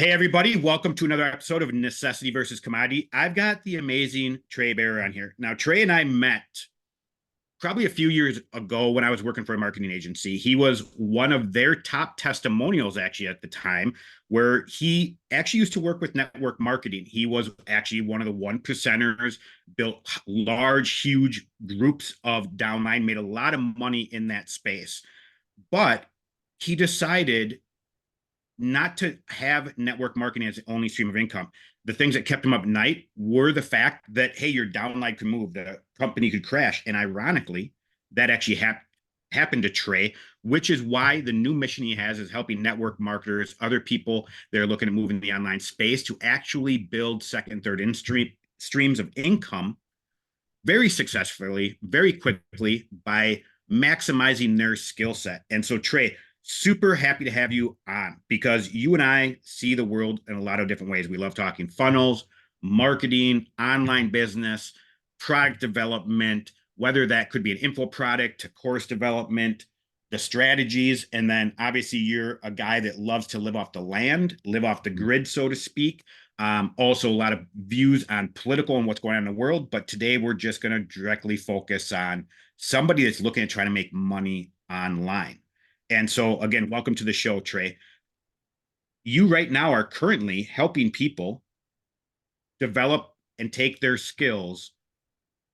Hey, everybody, welcome to another episode of Necessity versus Commodity. I've got the amazing Trey Bearor on here. Now, Trey and I met probably a few years ago when I was working for a marketing agency. He was one of their top testimonials, actually, at the time, where he actually used to work with network marketing. He was actually one of the one percenters, built large, huge groups of downline, made a lot of money in that space. But he decided not to have network marketing as the only stream of income. The things that kept him up at night were the fact that, hey, your downline could move, the company could crash. And ironically, that actually happened to Trey, which is why the new mission he has is helping network marketers, other people that are looking at moving the online space to actually build second, third streams of income very successfully, very quickly by maximizing their skill set. And so, Trey, super happy to have you on because you and I see the world in a lot of different ways. We love talking funnels, marketing, online business, product development, whether that could be an info product to course development, the strategies. And then obviously you're a guy that loves to live off the land, live off the grid, so to speak. Also, a lot of views on political and what's going on in the world. But today we're just going to directly focus on somebody that's looking at trying to make money online. And so, again, welcome to the show, Trey. You right now are currently helping people develop and take their skills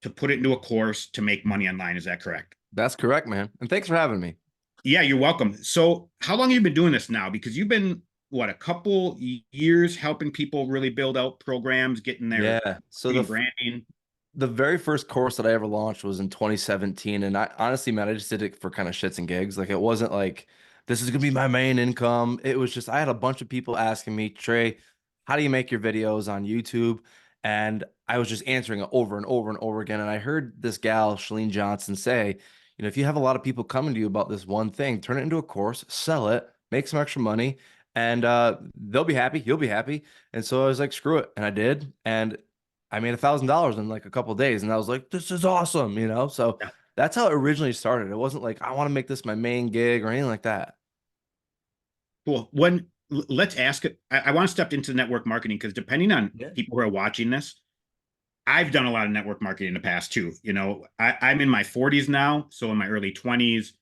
to put it into a course to make money online. Is that correct? That's correct, man. And thanks for having me. Yeah, you're welcome. So, how long have you been doing this now? Because you've been, what, a couple years helping people really build out programs, getting their Yeah. So the branding. the very first course that I ever launched was in 2017. And I honestly, man, I just did it for kind of shits and gigs. Like it wasn't like this is gonna be my main income. It was just I had a bunch of people asking me, Trey, how do you make your videos on YouTube? And I was just answering it over and over and over again. And I heard this gal, Shalene Johnson, say, if you have a lot of people coming to you about this one thing, turn it into a course, sell it, make some extra money, and they'll be happy, you'll be happy. And so I was like, screw it. And I did. And I made $1,000 in like a couple of days, and I was like, "This is awesome." So Yeah, that's how it originally started. It wasn't like I want to make this my main gig or anything like that. cool. Let's ask it. I want to step into network marketing because depending on Yeah. people who are watching this, I've done a lot of network marketing in the past too. I'm in my 40s now, so in my early 20s,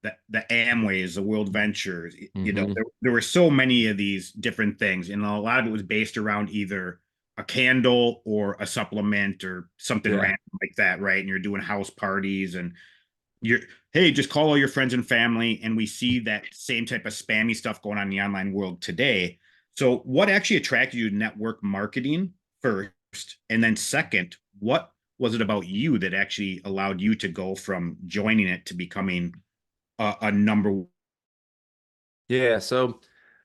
the Amways, the World Ventures, Hmm. there were so many of these different things, and a lot of it was based around either a candle or a supplement or something Yeah. random like that, right? And you're doing house parties and you're hey, just call all your friends and family, and we see that same type of spammy stuff going on in the online world today. So, what actually attracted you to network marketing first, and then second, what was it about you that actually allowed you to go from joining it to becoming a number? Yeah. So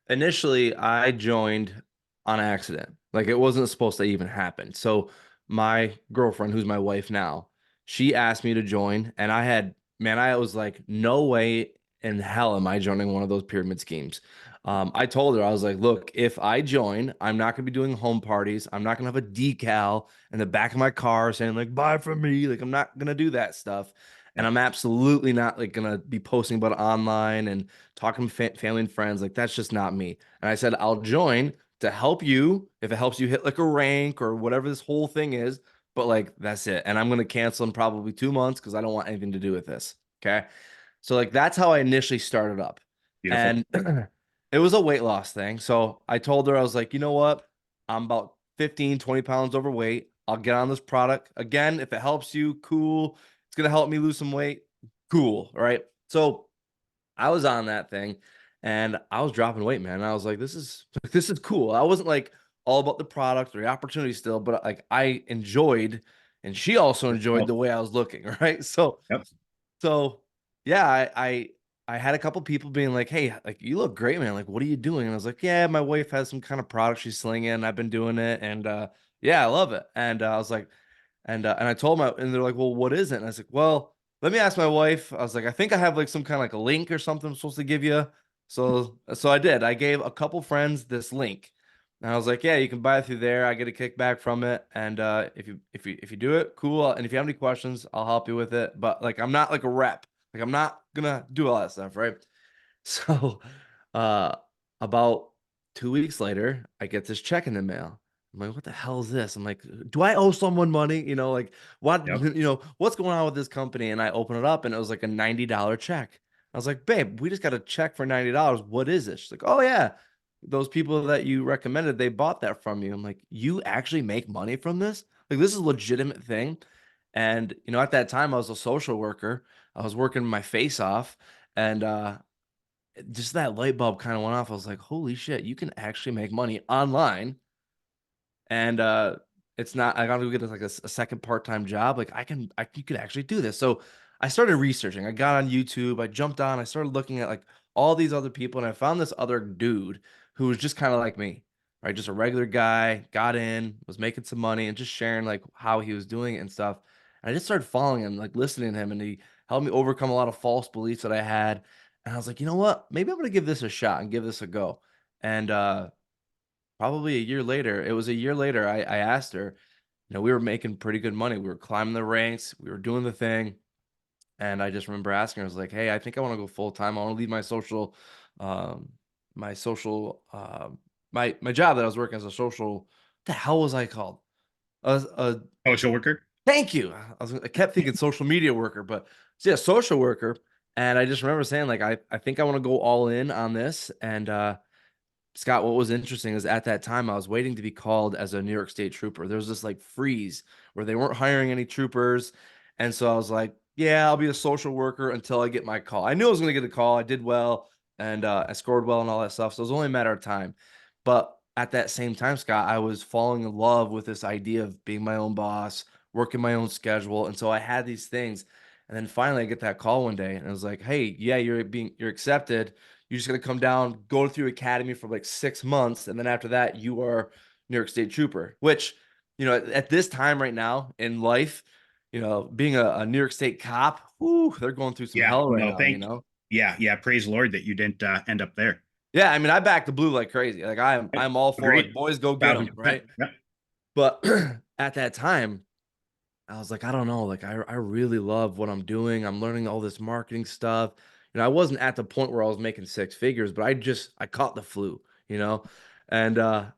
initially, I joined on accident. Like it wasn't supposed to even happen. So my girlfriend, who's my wife now, she asked me to join, and I was like, no way in hell am I joining one of those pyramid schemes. I told her, I was like, look, if I join, I'm not gonna be doing home parties. I'm not gonna have a decal in the back of my car saying like, buy from me. Like I'm not gonna do that stuff. And Yep. I'm absolutely not like gonna be posting about it online and talking to family and friends. Like that's just not me. And I said, I'll join to help you if it helps you hit like a rank or whatever this whole thing is. But like that's it. And I'm gonna cancel in probably 2 months because I don't want anything to do with this. Okay. So like that's how I initially started up. Beautiful. And it was a weight loss thing. So I told her, I was like, you know what? I'm about 15, 20 pounds overweight. I'll get on this product. Again, if it helps you, cool. It's gonna help me lose some weight. Cool. Right. So I was on that thing and I was dropping weight, man. And I was like, this is cool. I wasn't like all about the product or the opportunity still, but like I enjoyed and she also enjoyed Oh, the way I was looking, right? yep. So yeah, I had a couple people being like, "Hey, like you look great, man. Like, what are you doing?" And I was like, "Yeah, my wife has some kind of product she's slinging. I've been doing it, and yeah, I love it." And I was like, and I told them, and they're like, "Well, what is it?" And I was like, "Well, let me ask my wife." I was like, "I think I have like some kind of like a link or something I'm supposed to give you." So I did. I gave a couple friends this link, and I was like, "Yeah, you can buy it through there. I get a kickback from it, and if you do it, cool. And if you have any questions, I'll help you with it. But like, I'm not like a rep. Like, I'm not gonna do all that stuff, right?" So, uh, about 2 weeks later, I get this check in the mail. I'm like, what the hell is this? I'm like, do I owe someone money? Like what, Yep. what's going on with this company? And I open it up and it was like a $90 check. I was like, babe, we just got a check for $90. What is this? She's like, oh yeah, those people that you recommended, they bought that from you. I'm like, you actually make money from this? Like, this is a legitimate thing. And, at that time I was a social worker. I was working my face off, and just that light bulb kind of went off. I was like, holy shit, you can actually make money online. And it's not, I gotta get like a second part-time job. Like you could actually do this. So I started researching. I got on YouTube, I jumped on, I started looking at like all these other people, and I found this other dude who was just kind of like me, right? Just a regular guy, got in, was making some money and just sharing like how he was doing it and stuff. And I just started following him, like listening to him, and he helped me overcome a lot of false beliefs that I had. And I was like, you know what? Maybe I'm gonna give this a shot and give this a go. And probably a year later, it was a year later, I asked her, we were making pretty good money. We were climbing the ranks, we were doing the thing. And I just remember asking her, I was like, hey, I think I want to go full time. I want to leave um, my social, my job that I was working as a social, what the hell was I called? A Social worker. Thank you. I kept thinking social media worker, but yeah, social worker. And I just remember saying, like, I think I want to go all in on this. And Scott, what was interesting is at that time I was waiting to be called as a New York State trooper. There was this like freeze where they weren't hiring any troopers. And so I was like, yeah, I'll be a social worker until I get my call. I knew I was going to get a call. I did well, and I scored well and all that stuff. So it was only a matter of time. But at that same time, Scott, I was falling in love with this idea of being my own boss, working my own schedule. And so I had these things. And then finally I get that call one day and I was like, hey, yeah, you're accepted. You're just going to come down, go through academy for like 6 months. And then after that, you are New York State trooper, which, at this time right now in life, being a New York State cop, whew, they're going through some Yeah. hell right No, now. yeah. Yeah. Praise the Lord that you didn't end up there. Yeah, I mean, I back the blue like crazy. Like I'm all for like Agreed. boys go get them, 1000%. right? Yep. But at that time, I was like, I don't know, like I really love what I'm doing. I'm learning all this marketing stuff. I wasn't at the point where I was making six figures, but I caught the flu, and I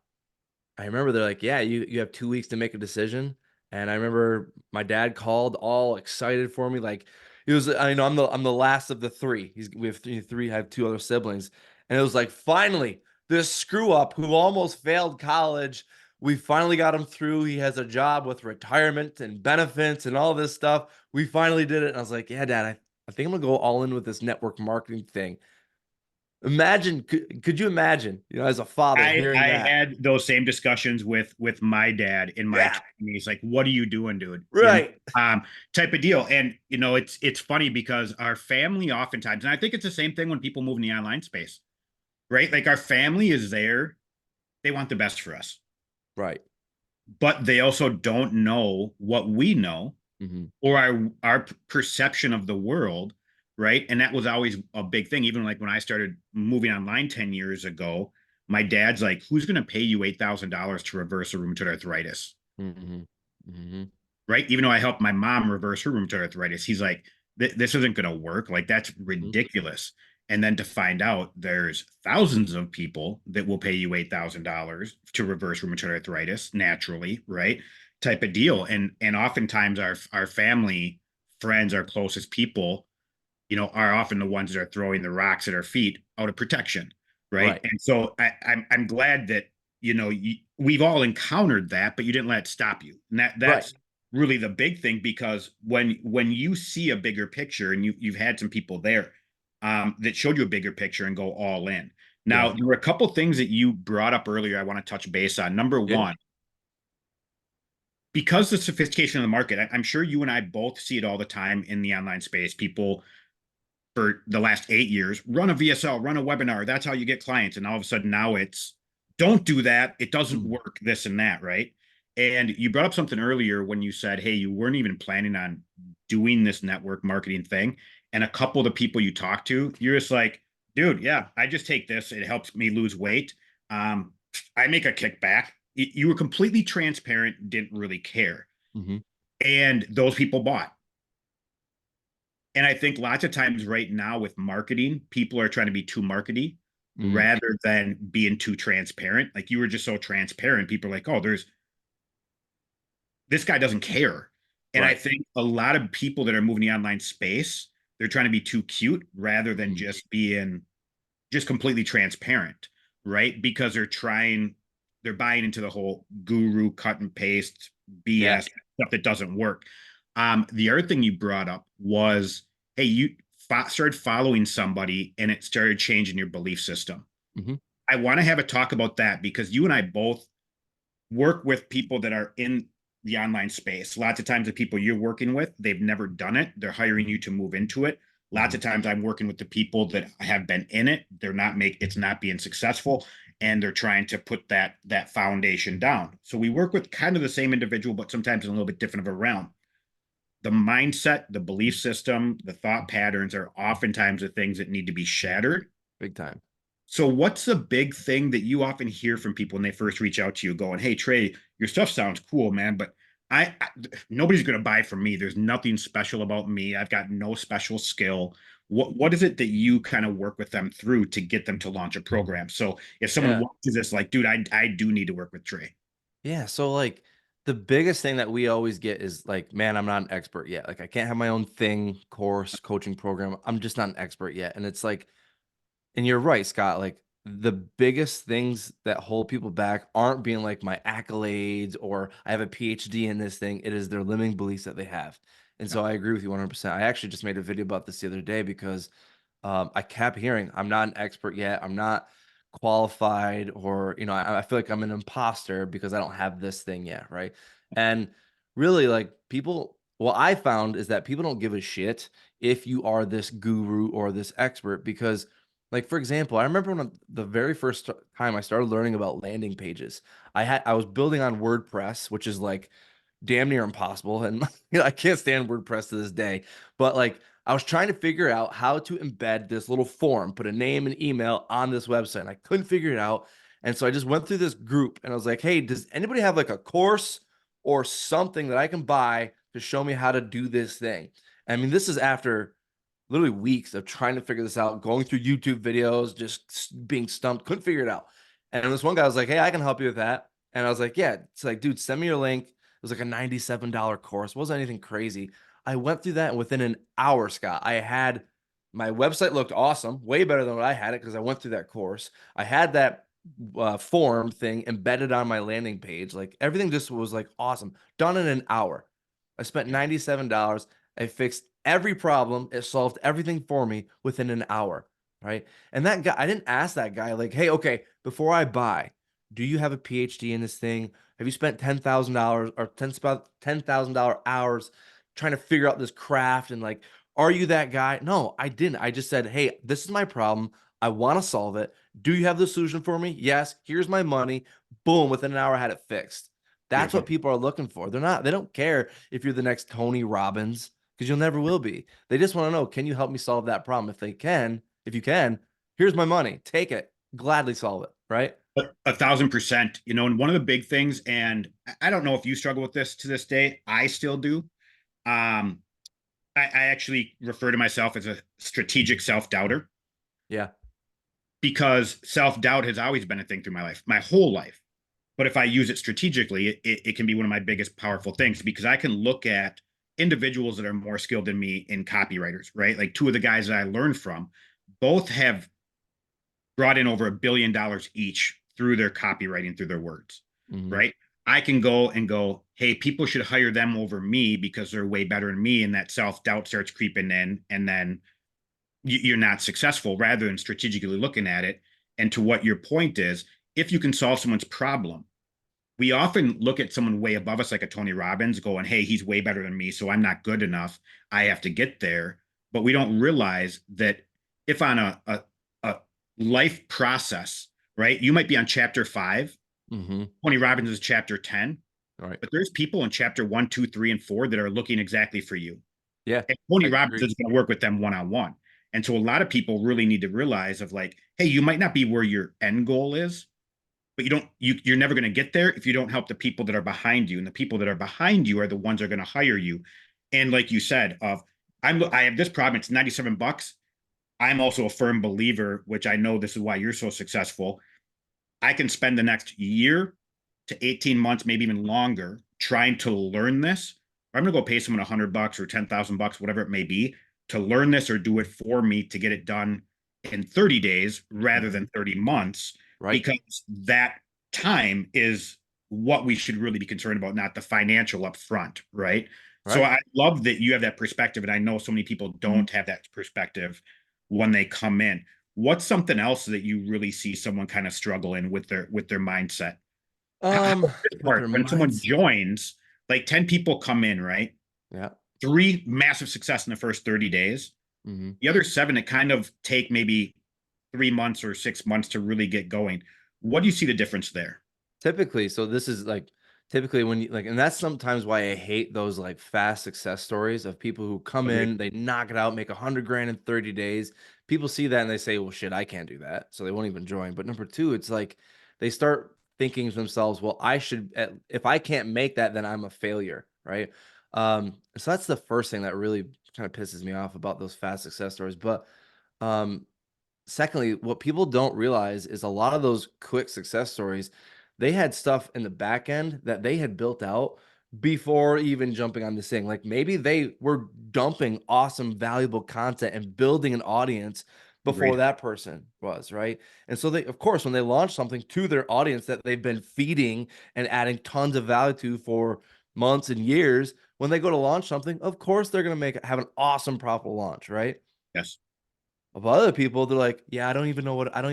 remember they're like, yeah, you have 2 weeks to make a decision. And I remember my dad called all excited for me. Like it was, I know I'm the last of the three. We have three, I have two other siblings. And it was like, finally, this screw up who almost failed college, we finally got him through. He has a job with retirement and benefits and all this stuff. We finally did it. And I was like, yeah, Dad, I think I'm gonna go all in with this network marketing thing. Imagine, could you imagine, as a father I hearing that? had those same discussions with my dad in my Yeah, 20s. Like, what are you doing, dude? right. Type of deal. And it's funny because our family oftentimes, and I think it's the same thing when people move in the online space, right? Like our family is there, they want the best for us, Right. but they also don't know what we know Mhm. or our perception of the world, right? And that was always a big thing. Even like when I started moving online 10 years ago, my dad's like, who's going to pay you $8,000 to reverse a rheumatoid arthritis? Mhm. Mhm. Right? Even though I helped my mom reverse her rheumatoid arthritis, he's like, this isn't going to work. Like, that's Mhm. ridiculous. And then to find out there's thousands of people that will pay you $8,000 to reverse rheumatoid arthritis naturally, right? Type of deal. And oftentimes our family, friends, our closest people, are often the ones that are throwing the rocks at our feet out of protection, right? Right. And so I'm glad that we've all encountered that, but you didn't let it stop you. And Right. that's really the big thing, because when you see a bigger picture, and you've had some people there that showed you a bigger picture and go all in. Now, Yeah. there were a couple things that you brought up earlier I want to touch base on. Number Yeah. one, because the sophistication of the market, I'm sure you and I both see it all the time in the online space. People for the last 8 years, run a VSL, run a webinar. That's how you get clients. And all of a sudden now it's, don't do that. It doesn't Mm. work, this and that, right? And you brought up something earlier when you said, hey, you weren't even planning on doing this network marketing thing. And a couple of the people you talk to, you're just like, dude, yeah, I just take this. It helps me lose weight. Um, I make a kickback. You were completely transparent, didn't really care. Mhm. And those people bought. And I think lots of times right now with marketing, people are trying to be too markety, Mm, rather than being too transparent. Like you were just so transparent. People are like, oh, this guy doesn't care. And I right. think a lot of people that are moving the online space, they're trying to be too cute rather than Mm, just being just completely transparent, right? Because they're buying into the whole guru cut and paste yeah. BS stuff that doesn't work. The other thing you brought up was, hey, you started following somebody and it started changing your belief system. Hmm. I want to have a talk about that because you and I both work with people that are in the online space. Lots of times the people you're working with, they've never done it. They're hiring you to move into it. Lots Hmm. of times I'm working with the people that have been in it. It's not being successful and they're trying to put that foundation down. So we work with kind of the same individual, but sometimes in a little bit different of a realm. The mindset, the belief system, the thought patterns are oftentimes the things that need to be shattered. Big time. So, what's the big thing that you often hear from people when they first reach out to you, going, "Hey, Trey, your stuff sounds cool, man, but I nobody's going to buy from me. There's nothing special about me. I've got no special skill." What is it that you kind of work with them through to get them to launch a program? So, if someone Yeah. watches this, like, dude, I do need to work with Trey. Yeah. So like the biggest thing that we always get is like, man, I'm not an expert yet. Like I can't have my own thing, course, coaching program. I'm just not an expert yet. And it's like, and you're right, Scott. Like the biggest things that hold people back aren't being like my accolades or I have a PhD in this thing. It is their limiting beliefs that they have. And Yeah, so I agree with you 100%. I actually just made a video about this the other day because I kept hearing, I'm not an expert yet. I'm not qualified, or, I feel like I'm an imposter because I don't have this thing yet. Right. And really, like people, what I found is that people don't give a shit if you are this guru or this expert because, like, for example, I remember when the very first time I started learning about landing pages, I was building on WordPress, which is like damn near impossible. And I can't stand WordPress to this day. But like I was trying to figure out how to embed this little form, put a name and email on this website. And I couldn't figure it out. And so I just went through this group and I was like, hey, does anybody have like a course or something that I can buy to show me how to do this thing? I mean, this is after literally weeks of trying to figure this out, going through YouTube videos, just being stumped, couldn't figure it out. And this one guy was like, hey, I can help you with that. And I was like, yeah. It's like, dude, send me your link. It was like a $97 course. It wasn't anything crazy. I went through that and within an hour, Scott, I had my website looked awesome, way better than what I had it because I went through that course. I had that form thing embedded on my landing page. Like everything just was like awesome. Done in an hour. I spent yeah, $97. I fixed every problem. It solved everything for me within an hour. Right. And that guy, I didn't ask that guy, like, hey, okay, before I buy, do you have a PhD in this thing? Have you spent $10,000 or $10,000 hours trying to figure out this craft? And like, are you that guy? No, I didn't. I just said, hey, this is my problem. I want to solve it. Do you have the solution for me? Yes. Here's my money. Boom. Within an hour, I had it fixed. That's what beautiful. people are looking for. They don't care if you're the next Tony Robbins because you'll never will be. They just want to know, can you help me solve that problem? If you can, here's my money. Take it. Gladly solve it. Right. 1,000%. And one of the big things, and I don't know if you struggle with this to this day, I still do. Um, I actually refer to myself as a strategic self doubter Yeah. because self doubt has always been a thing through my life, my whole life. But if I use it strategically, it can be one of my biggest powerful things because I can look at individuals that are more skilled than me in copywriters, right? Like two of the guys that I learned from, both have brought in over $1 billion each through their copywriting, through their words, Hmm. right? I can go and go, hey, people should hire them over me because they're way better than me. And that self doubt starts creeping in. And then you're not successful rather than strategically looking at it. And to what your point is, if you can solve someone's problem, we often look at someone way above us, like a Tony Robbins, going, hey, he's way better than me. So I'm not good enough. I have to get there. But we don't realize that if on a life process, right, you might be on chapter 5, Hmm. Tony Robbins is chapter 10, All right. but there's people in chapter 1, 2, 3, and 4 that are looking exactly for you. Yeah. And Tony I Robbins agree. is going to work with them one on one. And so a lot of people really need to realize of like, hey, you might not be where your end goal is, but you're never going to get there if you don't help the people that are behind you. And the people that are behind you are the ones that are going to hire you. And like you said, I have this problem, it's $97. I'm also a firm believer, which I know this is why you're so successful. I can spend the next year to 18 months, maybe even longer, trying to learn this. I'm going to go pay someone $100 or 10,000 bucks, whatever it may be, to learn this or do it for me to get it done in 30 days rather Mhm. than 30 months, Right. because that time is what we should really be concerned about, not the financial up front, right? So Right. I love that you have that perspective, and I know so many people don't have that perspective when they come in. What's something else that you really see someone kind of struggle in with their mindset? How this With their work when someone mindset. joins, like 10 people come in, right? Yeah. Three massive success in the first 30 days. Mhm. The other seven, it kind of take maybe 3 months or 6 months to really get going. What do you see the difference there? Typically, so this is like typically when you like, and that's sometimes why I hate those like fast success stories of people who come Agreed. in, they knock it out, make 100 grand in 30 days. People see that and they say, well, shit, I can't do that. So they won't even join. But number two, it's like they start thinking to themselves, well, I should, if I can't make that, then I'm a failure. Right. So that's the first thing that really kind of pisses me off about those fast success stories. But, um, secondly, what people don't realize is a lot of those quick success stories, they had stuff in the back end that they had built out before even jumping on this thing. Like maybe they were dumping awesome, valuable content and building an audience before Agreed. that person was, right? And so they, of course, when they launch something to their audience that they've been feeding and adding tons of value to for months and years, when they go to launch something, of course they're going to have an awesome, profitable launch, right? Yes. Of other people, they're like, yeah, I don't even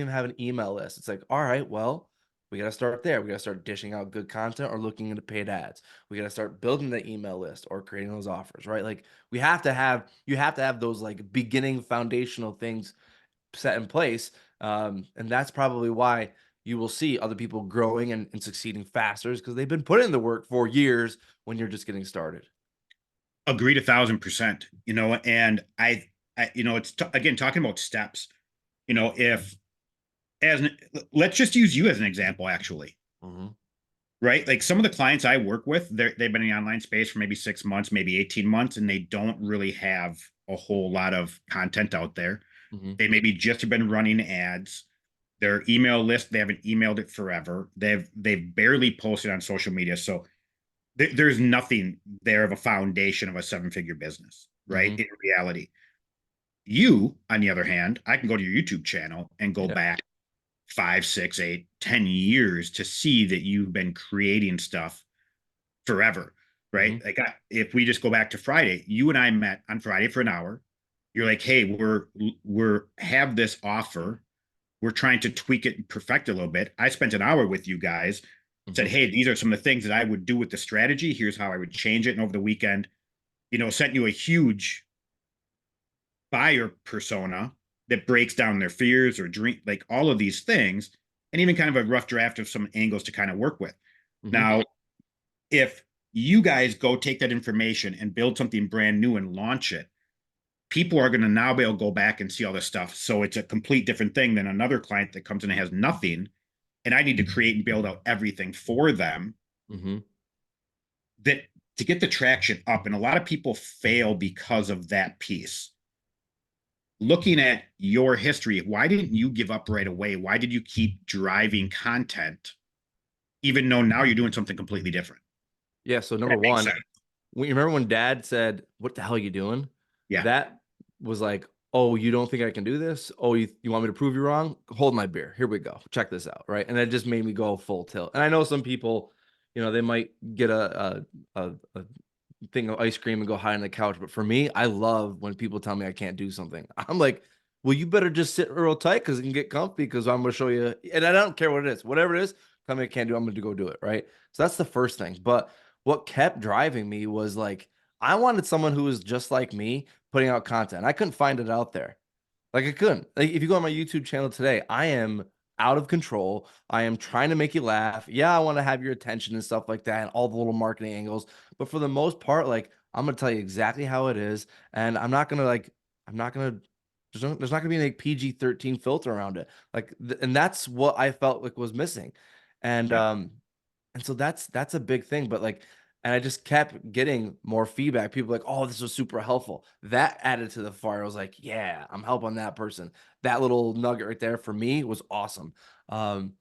have an email list. It's like, all right, well, we got to start there. We got to start dishing out good content or looking into paid ads. We got to start building the email list or creating those offers, right? Like you have to have those like beginning foundational things set in place. And that's probably why you will see other people growing and succeeding faster because they've been putting in the work for years when you're just getting started. Agreed 1,000%. And it's again talking about steps. If as an, let's just use you as an example, actually, Hmm. right? Like some of the clients I work with, they've been in the online space for maybe 6 months, maybe 18 months, and they don't really have a whole lot of content out there. Hmm. They maybe just have been running ads. Their email list, they haven't emailed it forever. They've barely posted on social media. So there's nothing there of a foundation of a seven-figure business, right? Hmm. In reality. You, on the other hand, I can go to your YouTube channel and go Yeah. back 5, 6, 8, 10 years to see that you've been creating stuff forever, right? Hmm. Like if we just go back to Friday, you and I met on Friday for an hour. You're like, hey, we're have this offer. We're trying to tweak it and perfect it a little bit. I spent an hour with you guys, said, Hmm. hey, these are some of the things that I would do with the strategy. Here's how I would change it. And over the weekend, sent you a huge buyer persona that breaks down their fears or dream, like all of these things, and even kind of a rough draft of some angles to kind of work with. Hmm. Now, if you guys go take that information and build something brand new and launch it, people are going to now be able to go back and see all this stuff. So it's a complete different thing than another client that comes in and has nothing. And I need to create and build out everything for them Hmm. that to get the traction up. And a lot of people fail because of that piece. Looking at your history, why didn't you give up right away? Why did you keep driving content, even though now you're doing something completely different? Yeah. So number That makes one, sense. when you remember when dad said, "What the hell are you doing?" Yeah. That was like, "Oh, you don't think I can do this? Oh, you want me to prove you wrong? Hold my beer. Here we go. Check this out." Right. And that just made me go full tilt. And I know some people, they might get a thing of ice cream and go hide on the couch. But for me, I love when people tell me I can't do something. I'm like, well, you better just sit real tight because it can get comfy because I'm going to show you. And I don't care what it is. Whatever it is, tell me I can't do, I'm going to go do it. Right. So that's the first thing. But what kept driving me was like, I wanted someone who was just like me putting out content. I couldn't find it out there. Like I couldn't. Like if you go on my YouTube channel today, I am out of control. I am trying to make you laugh. Yeah, I want to have your attention and stuff like that and all the little marketing angles. But for the most part, like I'm gonna tell you exactly how it is. And I'm not gonna there's not gonna be any like, PG-13 filter around it. Like and that's what I felt like was missing. And Yeah. um and so that's a big thing. But like And I just kept getting more feedback. People like, oh, this was super helpful. That added to the fire. I was like, yeah, I'm helping that person. That little nugget right there for me was awesome. Um,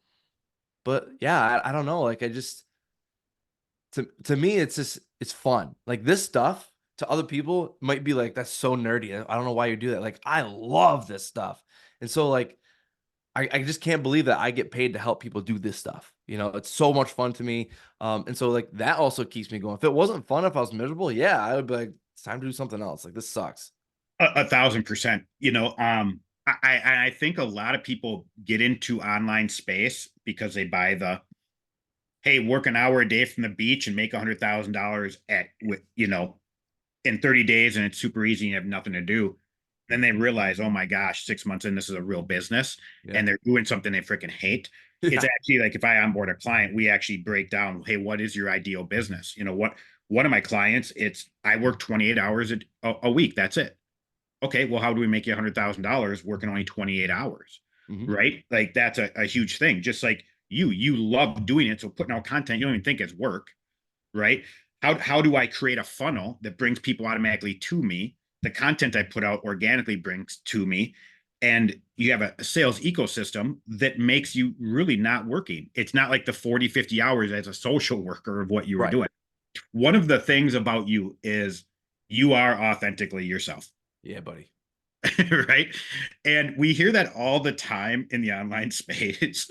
but yeah, I don't know. Like I just to me, it's just it's fun. Like this stuff to other people might be like, that's so nerdy. I don't know why you do that. Like I love this stuff. And so like I just can't believe that I get paid to help people do this stuff. You know, it's so much fun to me. And so like that also keeps me going. If it wasn't fun, if I was miserable, yeah, I would be like, it's time to do something else. Like this sucks. 1,000%. I think a lot of people get into online space because they buy the, hey, work an hour a day from the beach and make $100,000 at with in 30 days, and it's super easy and you have nothing to do. Then they realize, oh my gosh, 6 months in, this is a real business, Yeah. and they're doing something they freaking hate. It's Yeah. actually like if I onboard a client, we actually break down, hey, what is your ideal business? What one of my clients, it's I work 28 hours a week. That's it. Okay, well, how do we make you $100,000 working only 28 hours? Mhm. Right? Like that's a huge thing. Just like you love doing it. So putting out content, you don't even think it's work, right? How do I create a funnel that brings people automatically to me? The content I put out organically brings to me. And you have a sales ecosystem that makes you really not working. It's not like the 40, 50 hours as a social worker of what you were Right. doing. One of the things about you is you are authentically yourself. Yeah, buddy. Right? And we hear that all the time in the online space.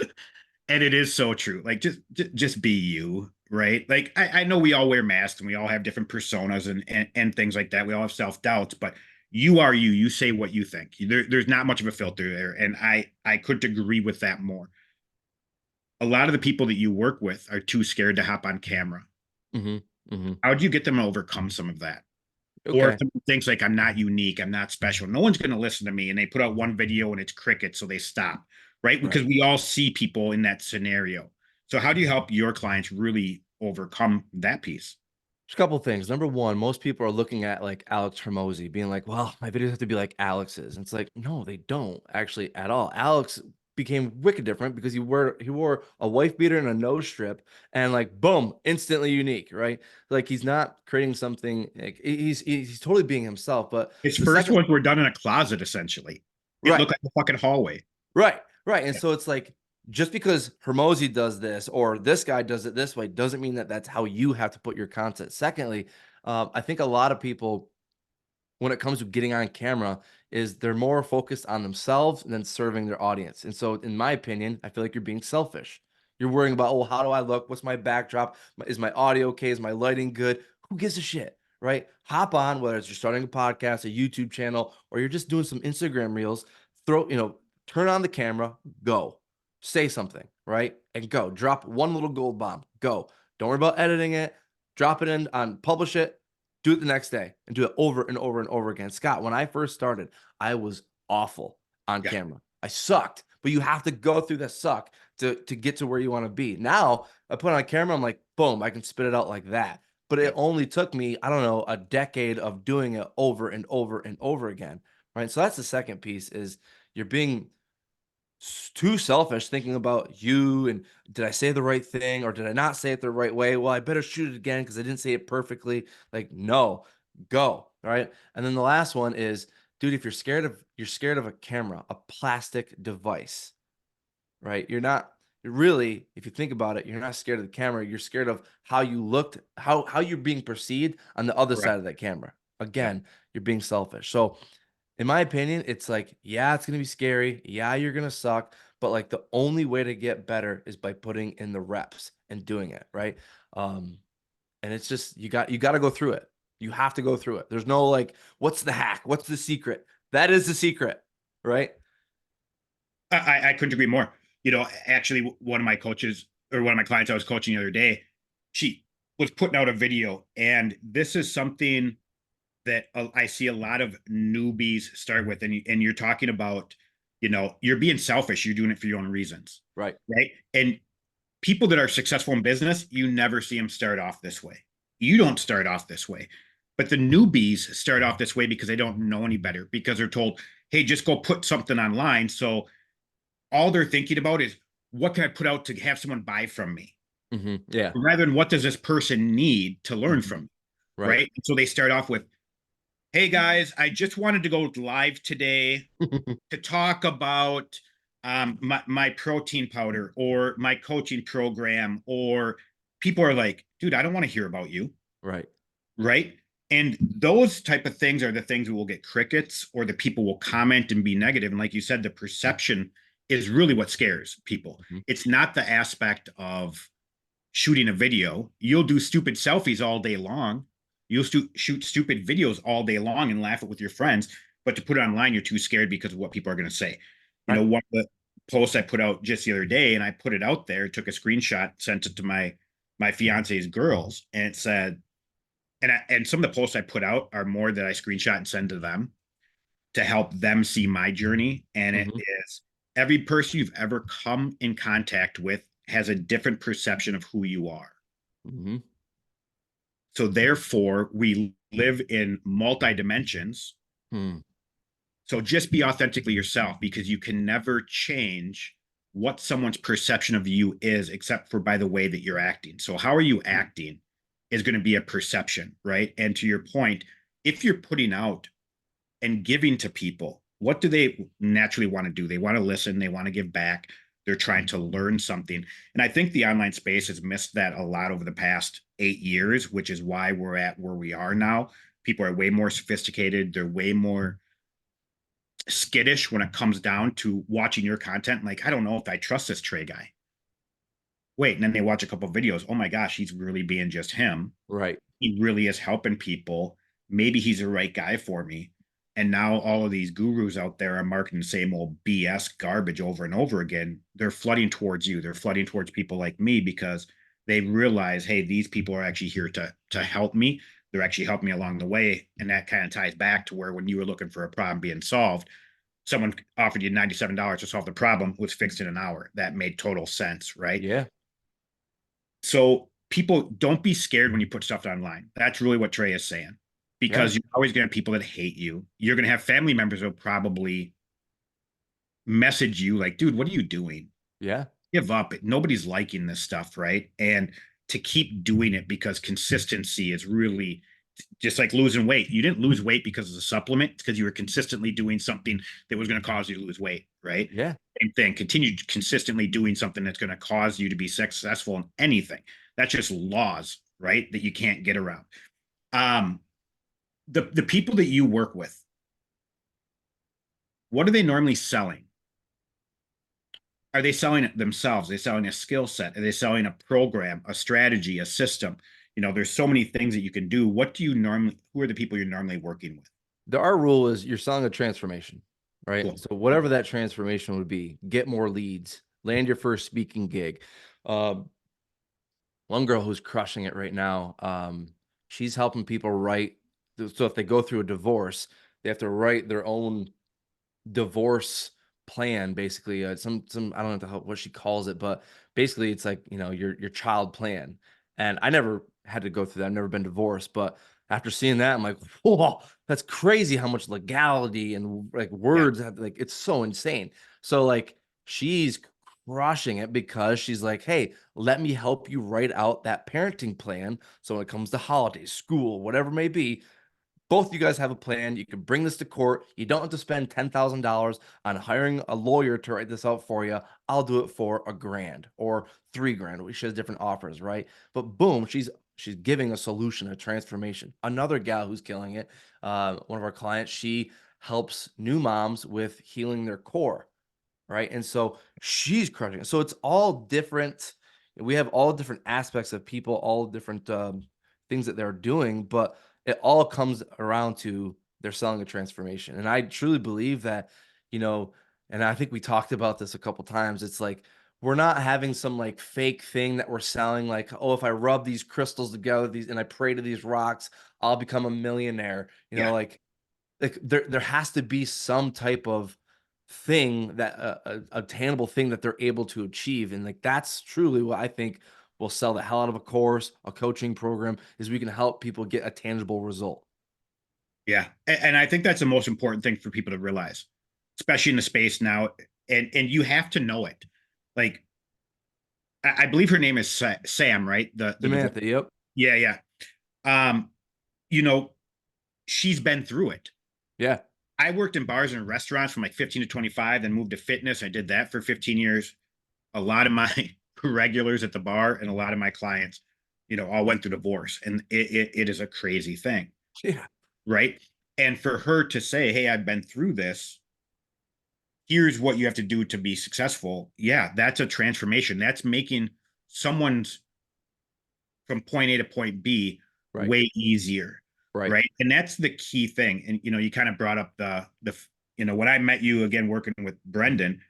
And it is so true. Like just be you, right? Like I know we all wear masks and we all have different personas and things like that. We all have self-doubts, but you are you. You say what you think. There's not much of a filter there. And I couldn't agree with that more. A lot of the people that you work with are too scared to hop on camera. Hmm. Hmm. How do you get them to overcome some of that? Or if Okay. someone thinks like I'm not unique, I'm not special, no one's going to listen to me, and they put out one video and it's cricket, so they stop, right? Right. Because we all see people in that scenario. So how do you help your clients really overcome that piece? Just a couple things. Number one, most people are looking at like Alex Hermosi, being like, well, my videos have to be like Alex's. And it's like, no, they don't actually at all. Alex became wicked different because he wore a wife beater and a nose strip, and like boom, instantly unique, right? Like he's not creating something like he's totally being himself. But His the first second ones were done in a closet, essentially. It right. looked like a fucking hallway. Right, right. And Yeah. so it's like just because Hermosi does this or this guy does it this way doesn't mean that that's how you have to put your content. Secondly, I think a lot of people, when it comes to getting on camera, is they're more focused on themselves than serving their audience. And so, in my opinion, I feel like you're being selfish. You're worrying about, oh, how do I look? What's my backdrop? Is my audio okay? Is my lighting good? Who gives a shit, right? Hop on, whether it's you're starting a podcast, a YouTube channel, or you're just doing some Instagram reels. Turn on the camera, go, say something, right, and go. Drop one little gold bomb, go. Don't worry about editing it. Drop it in on, publish it, do it the next day and do it over and over and over again. Scott, when I first started, I was awful on Yeah. camera. I sucked, but you have to go through the suck to get to where you want to be. Now I put on camera, I'm like, boom, I can spit it out like that. But it Yep. only took me, I don't know, a decade of doing it over and over and over again. Right. So that's the second piece is you're being too selfish thinking about you and did I say the right thing or did I not say it the right way? Well, I better shoot it again because I didn't say it perfectly. Like, no, go. Right. And then the last one is, dude, if you're scared of a camera, a plastic device, right? You're not really, if you think about it, you're not scared of the camera. You're scared of how you looked, how you're being perceived on the other Correct. side of that camera. Yep. Again, you're being selfish. So in my opinion, it's like, yeah, it's gonna be scary. Yeah, you're gonna suck, but like the only way to get better is by putting in the reps and doing it, right? Um, and it's just you got to go through it. You have to go through it. There's no like, what's the hack? What's the secret? That is the secret, right? I couldn't agree more. Actually, one of my coaches or one of my clients I was coaching the other day, she was putting out a video, and this is something that I see a lot of newbies start with, and you're talking about, you're being selfish. You're doing it for your own reasons, Right. right? And people that are successful in business, you never see them start off this way. You don't start off this way, but the newbies start off this way because they don't know any better because they're told, "Hey, just go put something online." So all they're thinking about is what can I put out to have someone buy from me, Yeah. rather than what does this person need to learn Mhm. from, Right. right? So they start off with, hey guys, I just wanted to go live today to talk about my protein powder or my coaching program. Or people are like, dude, I don't want to hear about you, Right. right? And those type of things are the things that will get crickets, or the people will comment and be negative. And like you said, the perception is really what scares people. Mhm. It's not the aspect of shooting a video. You'll do stupid selfies all day long. You'll shoot stupid videos all day long and laugh it with your friends. But to put it online, you're too scared because of what people are going to say. You know, Right. one of the posts I put out just the other day, and I put it out there, took a screenshot, sent it to my fiance's girls, and it said, and some of the posts I put out are more that I screenshot and send to them to help them see my journey. And it Mhm. is, every person you've ever come in contact with has a different perception of who you are. Mhm. So therefore, we live in multi dimensions. Hmm. So just be authentically yourself, because you can never change what someone's perception of you is except for by the way that you're acting. So how are you acting is going to be a perception, right? And to your point, if you're putting out and giving to people, what do they naturally want to do? They want to listen, they want to give back, they're trying to learn something. And I think the online space has missed that a lot over the past 8 years, which is why we're at where we are now. People are way more sophisticated, they're way more skittish when it comes down to watching your content. Like, I don't know if I trust this Trey guy. Wait, and then they watch a couple of videos. Oh my gosh, he's really being just him. Right. He really is helping people. Maybe he's the right guy for me. And now all of these gurus out there are marketing the same old BS garbage over and over again. They're flooding towards you. They're flooding towards people like me because they realize, hey, these people are actually here to help me. They're actually helping me along the way. And that kind of ties back to where when you were looking for a problem being solved, someone offered you $97 to solve the problem, was fixed in an hour. That made total sense, right? Yeah. So people, don't be scared when you put stuff online. That's really what Trey is saying, Yeah. because you're always going to have people that hate you. You're going to have family members who will probably message you like, dude, what are you doing? Yeah. Give up. Nobody's liking this stuff, right? And to keep doing it, because consistency is really just like losing weight. You didn't lose weight because of the supplement, it's because you were consistently doing something that was going to cause you to lose weight, right? Yeah. Same thing. Continue consistently doing something that's going to cause you to be successful in anything. That's just laws, right? That you can't get around. Um, the people that you work with, what are they normally selling? Are they selling it themselves? Are they selling a skill set? Are they selling a program, a strategy, a system? You know, there's so many things that you can do. What do you normally, who are the people you're normally working with? Our rule is you're selling a transformation, right? Cool. So whatever that transformation would be, get more leads, land your first speaking gig. Um, One girl who's crushing it right now, she's helping people write. So if they go through a divorce, they have to write their own divorce plan, basically. Some I don't know what she calls it, but basically it's like, your child plan. And I never had to go through that. I've never been divorced, but after seeing that, I'm like, whoa, that's crazy how much legality and like Yeah. words have, like, it's so insane. So like she's crushing it because she's like, hey, let me help you write out that parenting plan. So when it comes to holidays, school, whatever it may be, both you guys have a plan. You can bring this to court. You don't have to spend $10,000 on hiring a lawyer to write this out for you. I'll do it for $1,000 or $3,000. She has different offers, right? But boom, she's giving a solution, a transformation. Another gal who's killing it, one of our clients, she helps new moms with healing their core, right? And so she's crushing it. So it's all different. We have all different aspects of people, all different things that they're doing, but it all comes around to they're selling a transformation. And I truly believe that, you know, and I think we talked about this a couple times. It's like we're not having some like fake thing that we're selling, like, oh, if I rub these crystals together, these and I pray to these rocks, I'll become a millionaire. Yeah. Like there has to be some type of thing that attainable thing that they're able to achieve, and like that's truly what I think will sell the hell out of a course, a coaching program, is we can help people get a tangible result. Yeah. And I think that's the most important thing for people to realize, especially in the space now. And you have to know it. Like, I believe her name is Sam, right? The divorce. Samantha, yep. Yeah, yeah. Um, you know, she's been through it. Yeah. I worked in bars and restaurants from like 15 to 25, then moved to fitness. I did that for 15 years. A lot of my regulars at the bar and a lot of my clients, all went through divorce, and it is a crazy thing, Yeah. right? And for her to say, "Hey, I've been through this. Here's what you have to do to be successful." Yeah, that's a transformation. That's making someone's from point A to point B Right. way easier, Right. right? And that's the key thing. And you kind of brought up when I met you again working with Brendan,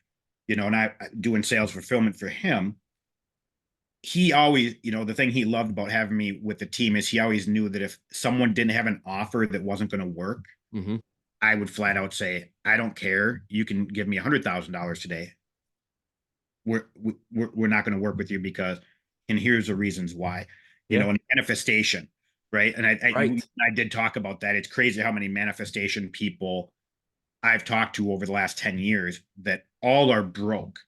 and I doing sales fulfillment for him. He always, the thing he loved about having me with the team is he always knew that if someone didn't have an offer that wasn't going to work, Mm-hmm. I would flat out say, I don't care. You can give me $100,000 today. We're not going to work with you because, and here's the reasons why, Yeah. and manifestation, right? And Right. I did talk about that. It's crazy how many manifestation people I've talked to over the last 10 years that all are broke,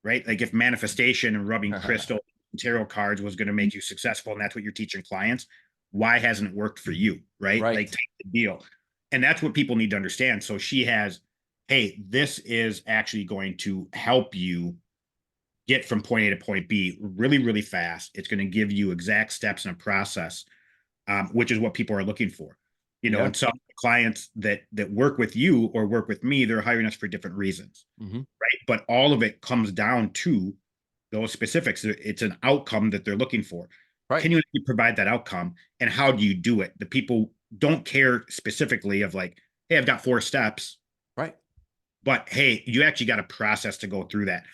right? Like if manifestation and rubbing crystal and tarot cards was going to make you successful and that's what you're teaching clients, why hasn't it worked for you, right? Like Right. type the deal. And that's what people need to understand. So she has, hey, this is actually going to help you get from point A to point B really, really fast. It's going to give you exact steps and a process, which is what people are looking for. Yeah. And some clients that work with you or work with me, they're hiring us for different reasons, Mm-hmm. right? But all of it comes down to those specifics. It's an outcome that they're looking for. Right. Can you provide that outcome, and how do you do it? The people don't care specifically of like, hey, I've got 4 steps, Right. but hey, you actually got a process to go through that.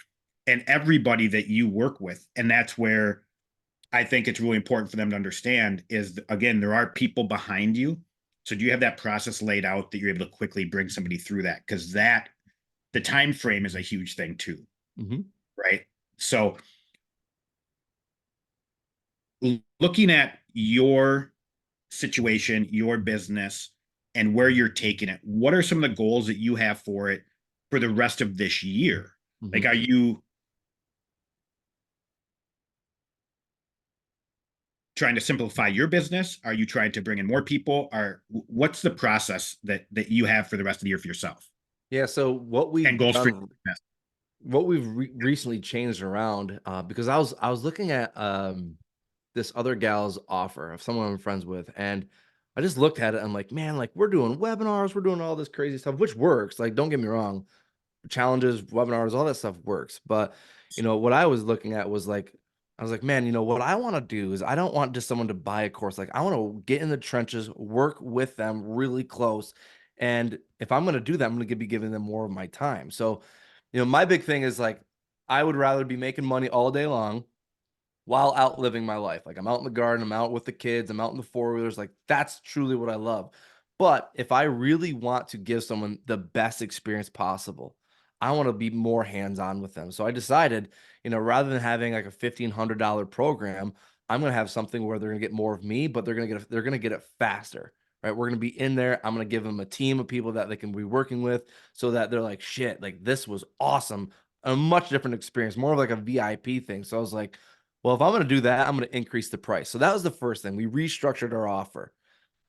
And everybody that you work with, and that's where I think it's really important for them to understand is, again, there are people behind you. So do you have that process laid out that you're able to quickly bring somebody through that? Because the time frame is a huge thing too, Mm-hmm. right? So looking at your situation, your business, and where you're taking it, what are some of the goals that you have for it for the rest of this year? Mm-hmm. Like, are you trying to simplify your business? Are you trying to bring in more people? What's the process that you have for the rest of the year for yourself Yeah. So what and we've goals for your done, business? what we've recently changed around, because I was looking at this other gal's offer of someone I'm friends with, and I just looked at it. I'm like, man, like we're doing webinars, we're doing all this crazy stuff, which works. Like, don't get me wrong, challenges, webinars, all that stuff works. But what I was looking at was like, I was like, man, what I want to do is I don't want just someone to buy a course. Like, I want to get in the trenches, work with them really close. And if I'm going to do that, I'm going to be giving them more of my time. So, my big thing is like, I would rather be making money all day long while out living my life. Like, I'm out in the garden, I'm out with the kids, I'm out in the four-wheelers. Like, that's truly what I love. But if I really want to give someone the best experience possible, I want to be more hands-on with them. So I decided, rather than having like a $1,500 program, I'm going to have something where they're going to get more of me, but they're going to get it faster. Right? We're going to be in there. I'm going to give them a team of people that they can be working with so that they're like, shit, like this was awesome. A much different experience, more of like a VIP thing. So I was like, well, if I'm going to do that, I'm going to increase the price. So that was the first thing. We restructured our offer.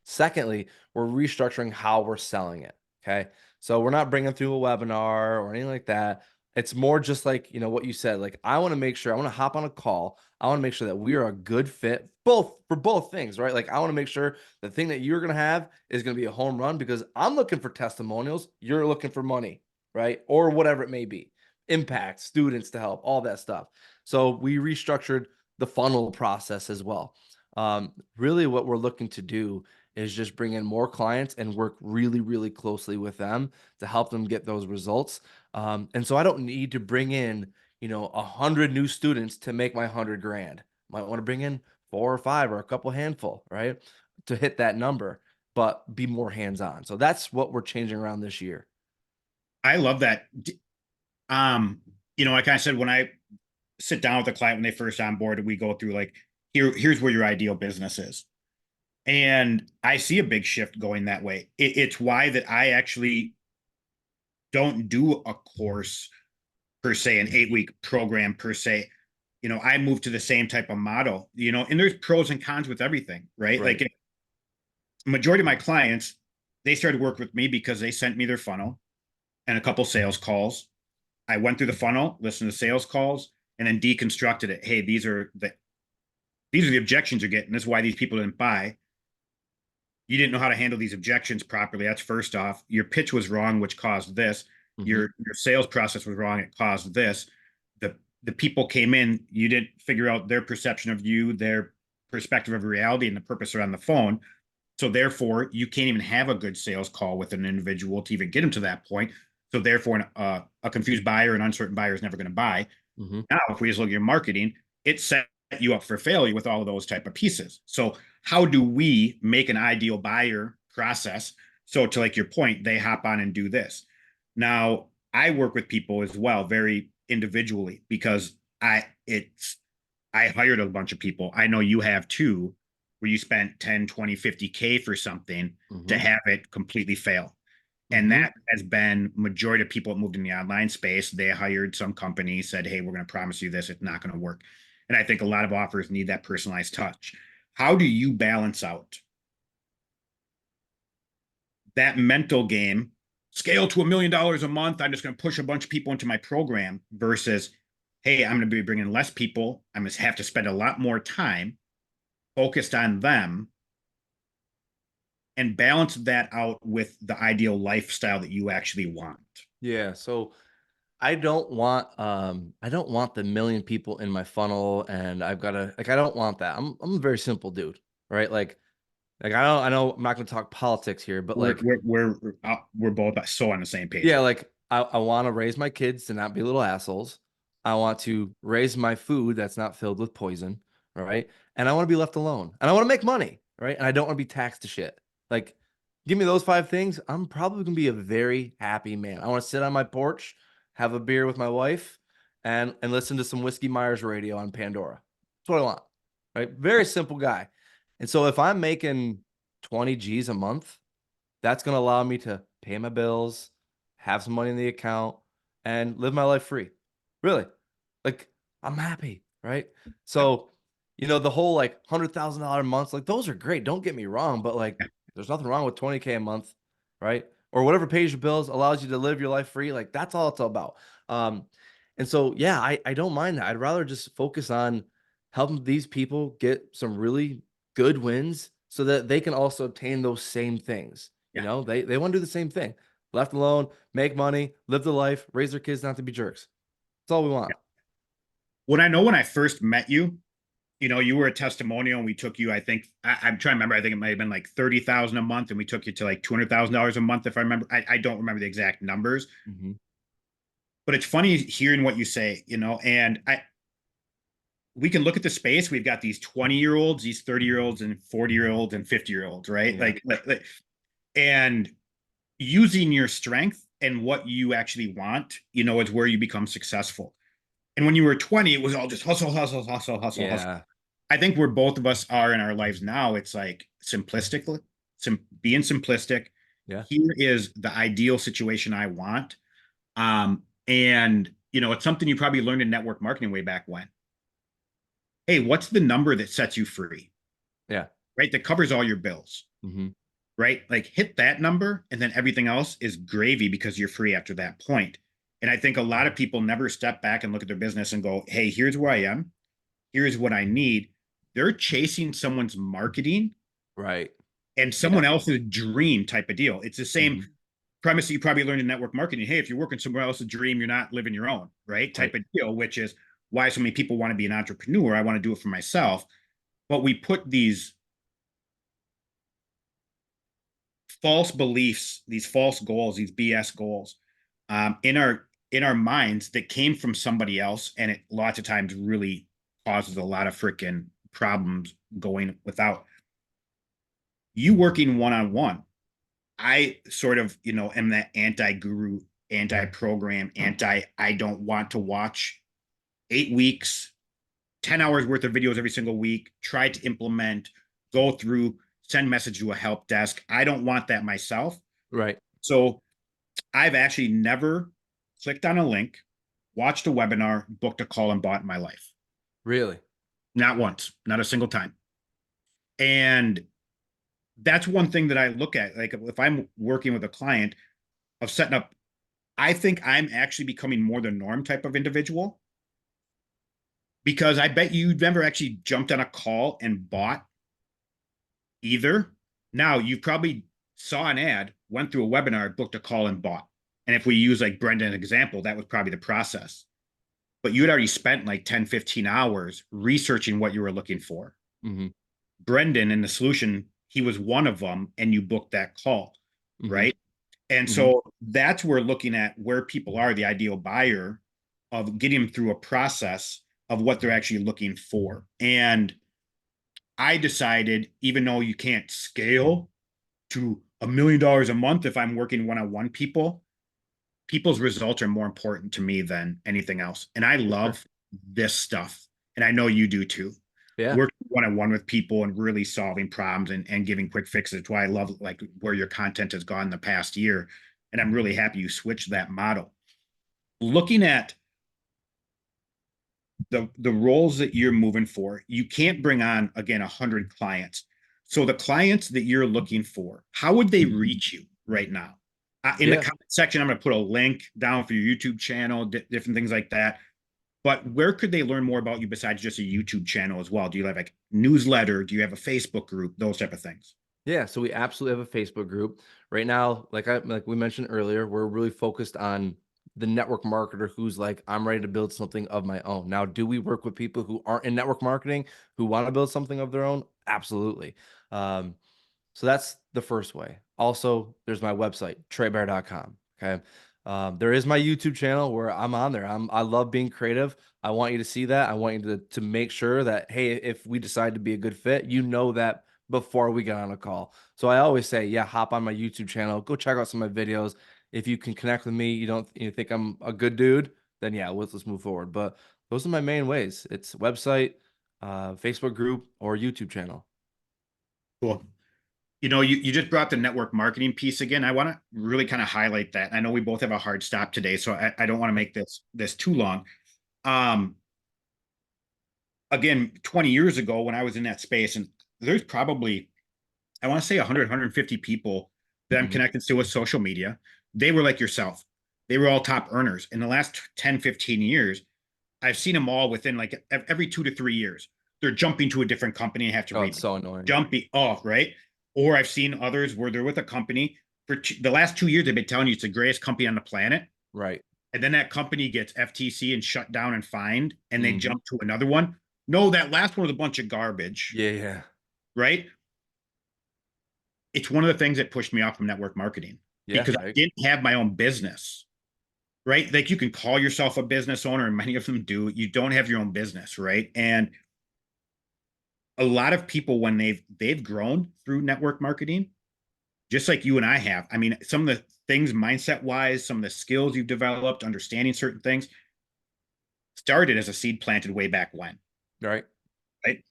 Secondly, we're restructuring how we're selling it. Okay. So we're not bringing through a webinar or anything like that. It's more just like, what you said. Like, I want to make sure I want to hop on a call. I want to make sure that we are a good fit for both things, right? Like, I want to make sure the thing that you're going to have is going to be a home run because I'm looking for testimonials. You're looking for money, right? Or whatever it may be, impact, students to help, all that stuff. So we restructured the funnel process as well. Really what we're looking to do is just bring in more clients and work really, really closely with them to help them get those results. And so I don't need to bring in, 100 new students to make my 100 grand. Might want to bring in 4 or 5 or a couple handful, right? To hit that number, but be more hands-on. So that's what we're changing around this year. I love that. Like I said, when I sit down with a client when they first onboard, we go through like, here's where your ideal business is. And I see a big shift going that way. It's why that I actually don't do a course per se, an 8-week program per se. I moved to the same type of model, and there's pros and cons with everything, right? Right. Like majority of my clients, they started work with me because they sent me their funnel and a couple sales calls. I went through the funnel, listened to sales calls, and then deconstructed it. Hey, these are the objections you're getting. This is why these people didn't buy. You didn't know how to handle these objections properly. That's first off. Your pitch was wrong, which caused this. Mm-hmm. Your sales process was wrong. It caused this. The people came in. You didn't figure out their perception of you, their perspective of reality, and the purpose around the phone. So therefore, you can't even have a good sales call with an individual to even get them to that point. So therefore, a confused buyer, an uncertain buyer is never going to buy. Mm-hmm. Now, if we just look at your marketing, it set you up for failure with all of those type of pieces. So how do we make an ideal buyer process? So to like your point, they hop on and do this. Now, I work with people as well, very individually, because I hired a bunch of people. I know you have too, where you spent 10, 20, 50K for something to Mm-hmm. have it completely fail. And Mm-hmm. that has been majority of people that moved in the online space. They hired some company, said, hey, we're going to promise you this. It's not going to work. And I think a lot of offers need that personalized touch. How do you balance out that mental game, scale to $1 million a month? I'm just going to push a bunch of people into my program versus, hey, I'm going to be bringing less people. I'm going to have to spend a lot more time focused on them and balance that out with the ideal lifestyle that you actually want. Yeah. So I don't want the million people in my funnel and I've got to like I don't want that. I'm a very simple dude, right? Like I know I'm not gonna talk politics here, but We're like we're we're we're both so on the same page yeah, with like I want to raise my kids to not be little assholes. I want to raise my food that's not filled with poison, right? And I want to be left alone. And I want to make money, right? And I don't want to be taxed to shit. Like, give me those five things. I'm probably gonna be a very happy man. I want to sit on my porch, have a beer with my wife, and listen to some Whiskey Myers radio on Pandora. That's what I want. Right? Very simple guy. And so if I'm making 20 G's a month, that's going to allow me to pay my bills, have some money in the account, and live my life free. Really, like I'm happy, right? that. So, the whole like $100,000 months, like those are great. Don't get me wrong, but like there's nothing wrong with 20K a month, right? Or whatever pays your bills, allows you to live your life free. Like that's all it's all about. Um, and so, yeah, I don't mind that. I'd rather just focus on helping these people get some really good wins so that they can also obtain those same things. Yeah. They want to do the same thing. Left alone, make money, live the life, raise their kids not to be jerks. That's all we want. When I first met you, you were a testimonial and we took you, I think, I'm trying to remember, I think it might have been like 30,000 a month and we took you to like $200,000 a month, if I remember. I don't remember the exact numbers, Mm-hmm. but it's funny hearing what you say, and we can look at the space. We've got these 20-year-olds, these 30-year-olds and 40-year-olds and 50-year-olds, right? Yeah. And using your strength and what you actually want, is where you become successful. And when you were 20, it was all just hustle, hustle, hustle, hustle, hustle. Yeah. I think where both of us are in our lives now, it's like simplistically, being simplistic. Yeah. Here is the ideal situation I want. And it's something you probably learned in network marketing way back when. Hey, what's the number that sets you free? Yeah. Right? That covers all your bills. Mm-hmm. Right? Like hit that number and then everything else is gravy because you're free after that point. And I think a lot of people never step back and look at their business and go, hey, here's where I am. Here's what I need. They're chasing someone's marketing Right. and Yeah. someone else's dream type of deal. It's the same Mm-hmm. premise that you probably learned in network marketing. Hey, if you're working somewhere else's dream, you're not living your own, right? Right. Type of deal, which is why so many people want to be an entrepreneur. I want to do it for myself. But we put these false beliefs, these false goals, these BS goals, in our minds that came from somebody else, and it lots of times really causes a lot of freaking problems going without you working one on one. I sort of, am that anti-guru, anti-program, I don't want to watch 8 weeks, 10 hours worth of videos every single week, try to implement, go through, send message to a help desk. I don't want that myself. Right. So I've actually never clicked on a link, watched a webinar, booked a call, and bought in my life. Really? Not once, not a single time. And that's one thing that I look at. Like if I'm working with a client of setting up, I think I'm actually becoming more the norm type of individual, because I bet you've never actually jumped on a call and bought either. Now you probably saw an ad, went through a webinar, booked a call and bought. And if we use like Brendan example, that was probably the process. But you had already spent like 10, 15 hours researching what you were looking for. Mm-hmm. Brendan in the solution, he was one of them, and you booked that call, Mm-hmm. right? And Mm-hmm. so that's where looking at where people are, the ideal buyer, of getting them through a process of what they're actually looking for. And I decided, even though you can't scale to $1 million a month if I'm working one-on-one people, people's results are more important to me than anything else. And I Sure. love this stuff. And I know you do too. Yeah. Working one-on-one with people and really solving problems and giving quick fixes. That's why I love like where your content has gone the past year. And I'm really happy you switched that model. Looking at the roles that you're moving for, you can't bring on again 100 clients. So the clients that you're looking for, how would they reach you right now? In the Yeah. comment section, I'm going to put a link down for your YouTube channel, different things like that. But where could they learn more about you besides just a YouTube channel as well? Do you have like newsletter? Do you have a Facebook group? Those type of things. Yeah, so we absolutely have a Facebook group. Right now, like we mentioned earlier, we're really focused on the network marketer who's like, I'm ready to build something of my own. Now, do we work with people who aren't in network marketing who want to build something of their own? Absolutely. Um, so that's the first way. Also, there's my website, treybear.com. Okay. There is my YouTube channel where I'm on there. I love being creative. I want you to see that. I want you to make sure that, hey, if we decide to be a good fit, you know that before we get on a call. So I always say, yeah, hop on my YouTube channel, go check out some of my videos. If you can connect with me, you think I'm a good dude, then yeah, let's move forward. But those are my main ways. It's website, Facebook group, or YouTube channel. Cool. You just brought the network marketing piece again. I want to really kind of highlight that. I know we both have a hard stop today, so I don't want to make this too long. Um, Again, 20 years ago when I was in that space, and there's probably, I want to say 100, 150 people that I'm Mhm. connected to with social media. They were like yourself. They were all top earners. In the last 10, 15 years, I've seen them all within like every 2 to 3 years. They're jumping to a different company and have to Oh, it's read so annoying. jumping off, right? Or I've seen others where they're with a company for the last 2 years. They've been telling you it's the greatest company on the planet. Right. And then that company gets FTC and shut down and fined, and they Mhm. jump to another one. No, that last one was a bunch of garbage, Yeah, yeah. right? It's one of the things that pushed me off from network marketing Yeah, because I right. didn't have my own business, right? Like you can call yourself a business owner, and many of them do. You don't have your own business, right? And a lot of people, when they've grown through network marketing, just like you and I have. I mean, some of the things mindset wise, some of the skills you've developed, understanding certain things, started as a seed planted way back when, Right. right?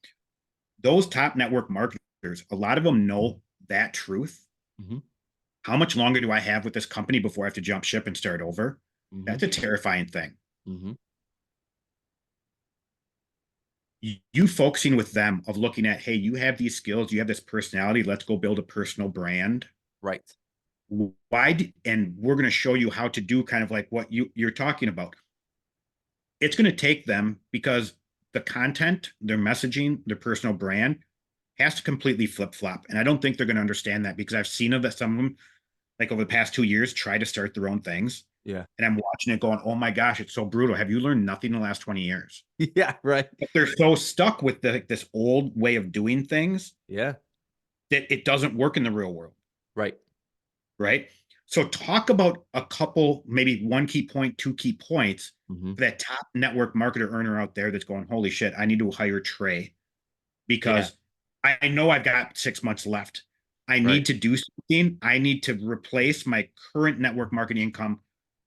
Those top network marketers, a lot of them know that truth. Mhm. How much longer do I have with this company before I have to jump ship and start over? Mhm. That's a terrifying thing. Mhm. You focusing with them of looking at, hey, you have these skills, you have this personality, let's go build a personal brand. Right. And we're going to show you how to do kind of like what you're talking about. It's going to take them, because the content, their messaging, their personal brand has to completely flip flop. And I don't think they're going to understand that, because I've seen of that some of them, like over the past 2 years, try to start their own things. Yeah. And I'm watching it going, oh my gosh, it's so brutal. Have you learned nothing in the last 20 years? Yeah, right. But they're so stuck with this old way of doing things Yeah. that it doesn't work in the real world. Right. Right. So talk about a couple, maybe one key point, two key points Mhm. for that top network marketer earner out there that's going, holy shit, I need to hire Trey Yeah. because I know I've got 6 months left. I Right. need to do something. I need to replace my current network marketing income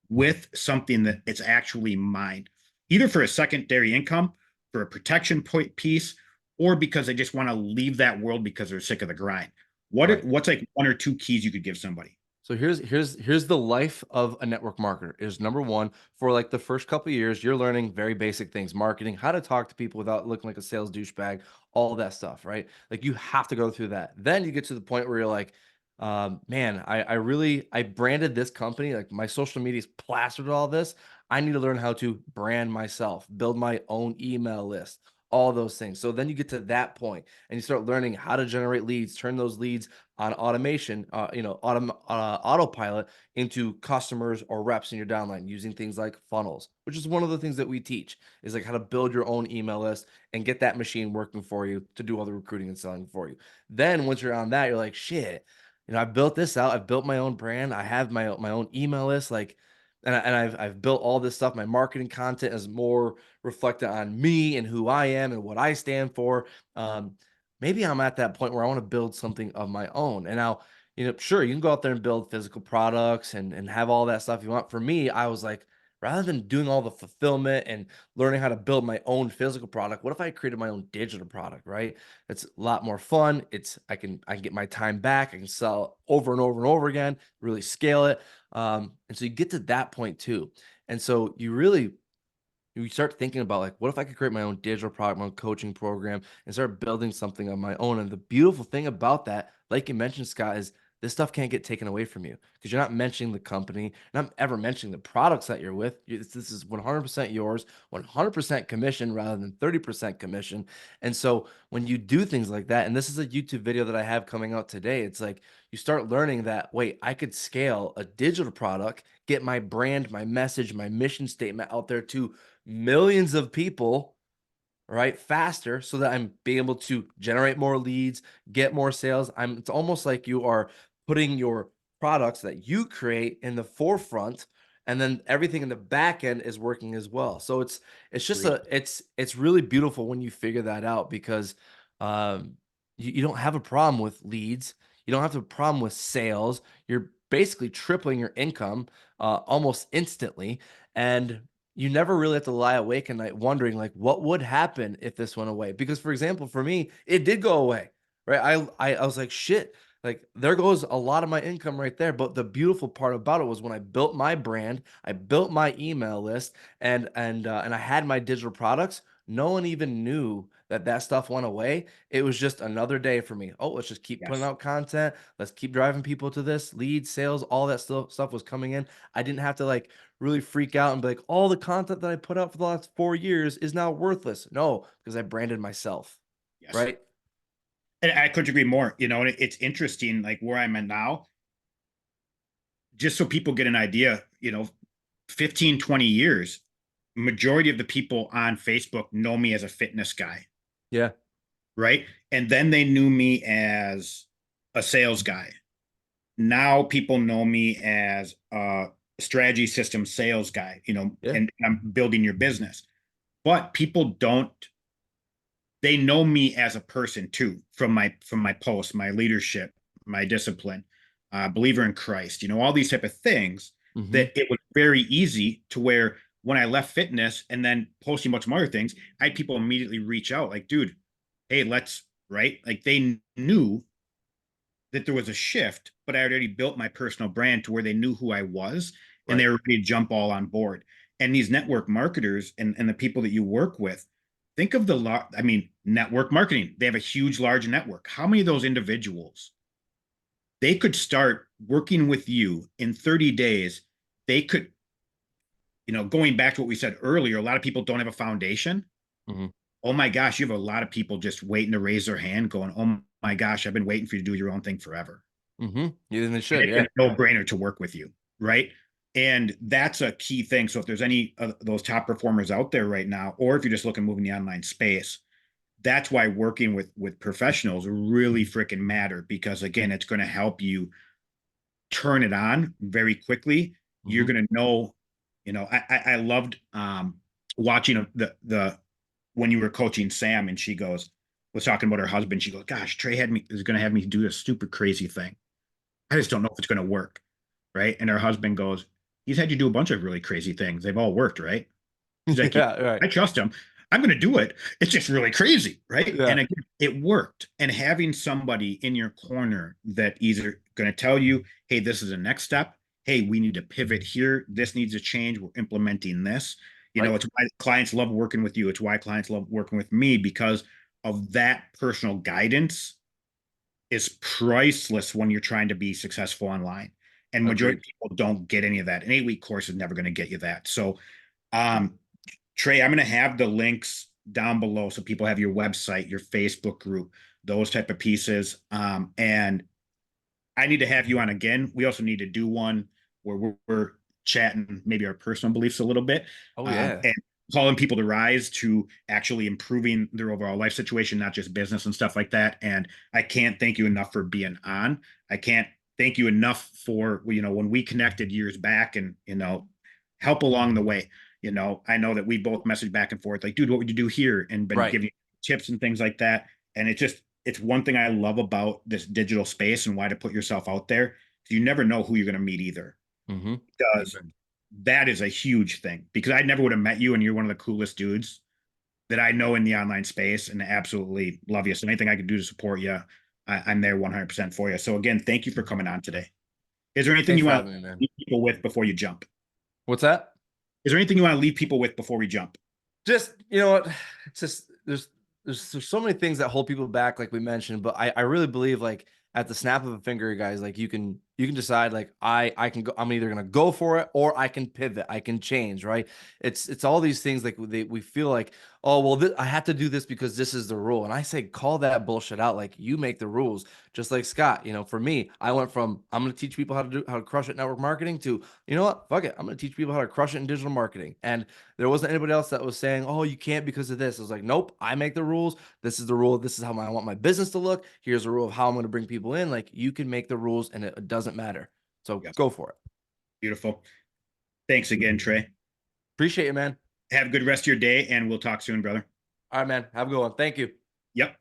with something that it's actually mine, either for a secondary income, for a protection point piece, or because they just want to leave that world because they're sick of the grind. Right. What's like one or two keys you could give somebody? So here's the life of a network marketer. Is number one, for like the first couple of years, you're learning very basic things, marketing, how to talk to people without looking like a sales douchebag, all that stuff, right? Like you have to go through that. Then you get to the point where you're like, man, I branded this company, like my social media's plastered with all this. I need to learn how to brand myself, build my own email list, all those things. So then you get to that point and you start learning how to generate leads, turn those leads on automation, autopilot into customers or reps in your downline using things like funnels, which is one of the things that we teach is like how to build your own email list and get that machine working for you to do all the recruiting and selling for you. Then once you're on that, you're like, shit, I built this out. I've built my own brand. I have my own email list. Like, I've built all this stuff. My marketing content is more reflected on me and who I am and what I stand for. Um, Maybe I'm at that point where I want to build something of my own. And now, sure, you can go out there and build physical products and have all that stuff you want. For me, I was like, rather than doing all the fulfillment and learning how to build my own physical product, what if I created my own digital product, right? It's a lot more fun. I can get my time back. I can sell over and over and over again, really scale it. And so you get to that point too. And so you start thinking about like, what if I could create my own digital product, my own coaching program, and start building something on my own? And the beautiful thing about that, like you mentioned, Scott, is this stuff can't get taken away from you because you're not mentioning the company, not ever mentioning the products that you're with. This is 100% yours, 100% commission rather than 30% commission. And so when you do things like that, and this is a YouTube video that I have coming out today, it's like you start learning that, wait, I could scale a digital product, get my brand, my message, my mission statement out there to millions of people, right, faster so that I'm being able to generate more leads, get more sales. It's almost like you are putting your products that you create in the forefront and then everything in the back end is working as well. So it's just Agreed. it's really beautiful when you figure that out because you don't have a problem with leads. You don't have a problem with sales. You're basically tripling your income almost instantly. And you never really have to lie awake at night wondering like what would happen if this went away. Because for example, for me, it did go away, right? I was like, shit, like there goes a lot of my income right there. But the beautiful part about it was when I built my brand, I built my email list, and I had my digital products. No one even knew that that stuff went away. It was just another day for me. Oh, let's just keep putting Yes. out content. Let's keep driving people to this. Leads, sales, all that stuff was coming in. I didn't have to like really freak out and be like, all the content that I put out for the last 4 years is now worthless. No, because I branded myself, Yes. right? And I couldn't agree more. And it's interesting, like where I'm at now, just so people get an idea, 15, 20 years, majority of the people on Facebook know me as a fitness guy, Yeah. right? And then they knew me as a sales guy. Now people know me as a strategy system sales guy, Yeah. and I'm building your business. But people don't, they know me as a person too, from my posts, my leadership, my discipline, believer in Christ, all these type of things, Mm-hmm. that it was very easy to where when I left fitness and then posting much more other things, I had people immediately reach out like, dude, hey, let's, right? Like they knew that there was a shift, but I already built my personal brand to where they knew who I was and Right. they were ready to jump all on board. And these network marketers and the people that you work with, think of network marketing. They have a huge, large network. How many of those individuals, they could start working with you in 30 days? They could, going back to what we said earlier, a lot of people don't have a foundation. Mm-hmm. Oh my gosh, you have a lot of people just waiting to raise their hand going, oh my gosh, I've been waiting for you to do your own thing forever. Mm-hmm. Yeah, and they And should. it's Yeah. a no-brainer to work with you, right? And that's a key thing. So if there's any of those top performers out there right now, or if you're just looking to move in the online space, that's why working with professionals really freaking matter, because again, it's going to help you turn it on very quickly. You're Mm-hmm. going to know, I loved watching the when you were coaching Sam and she was talking about her husband. She goes, gosh, Trey is going to have me do this stupid crazy thing. I just don't know if it's going to work. Right. And her husband goes, he's had you do a bunch of really crazy things. They've all worked. Right. She's like, yeah, Yeah. Right. I trust him. I'm going to do it. It's just really crazy. Right. Yeah. And again, it worked. And having somebody in your corner that either going to tell you, hey, this is the next step. Hey, we need to pivot here. This needs to change. We're implementing this. You know, Right. it's why clients love working with you. It's why clients love working with me, because of that personal guidance is priceless when you're trying to be successful online. And majority Agreed. of people don't get any of that. An 8-week course is never going to get you that. So, um, Trey, I'm going to have the links down below so people have your website, your Facebook group, those type of pieces. And I need to have you on again. We also need to do one where we're chatting maybe our personal beliefs a little bit, Oh yeah. and calling people to rise to actually improving their overall life situation, not just business and stuff like that. And I can't thank you enough for being on. I can't thank you enough for, you know, when we connected years back and, you know, help along the way. You know, I know that we both messaged back and forth, like, dude, what would you do here? And been Right. giving you tips and things like that. And it's one thing I love about this digital space and why to put yourself out there. You never know who you're going to meet either. Mm-hmm. Because that is a huge thing. Because I never would have met you, and you're one of the coolest dudes that I know in the online space, and absolutely love you. So anything I can do to support you, I'm there 100% for you. So again, thank you for coming on today. Is there anything Thanks you for want to having me, man. leave people with before you jump? What's that? Is there anything you want to leave people with before we jump? Just, you know what? It's just there's so many things that hold people back, like we mentioned, but I really believe like at the snap of a finger, guys, like you can decide like I can go, I'm either gonna go for it or I can pivot, I can change, right? It's all these things like we feel like, oh well, I have to do this because this is the rule. And I say call that bullshit out. Like you make the rules. Just like Scott, you know, for me, I went from I'm gonna teach people how to crush it network marketing to, you know what, fuck it, I'm gonna teach people how to crush it in digital marketing. And there wasn't anybody else that was saying, "Oh, you can't because of this." I was like, "Nope, I make the rules. This is the rule. This is how I want my business to look. Here's a rule of how I'm going to bring people in. Like you can make the rules, and it doesn't matter. So Yes. go for it." Beautiful. Thanks again, Trey. Appreciate you, man. Have a good rest of your day, and we'll talk soon, brother. All right, man. Have a good one. Thank you. Yep.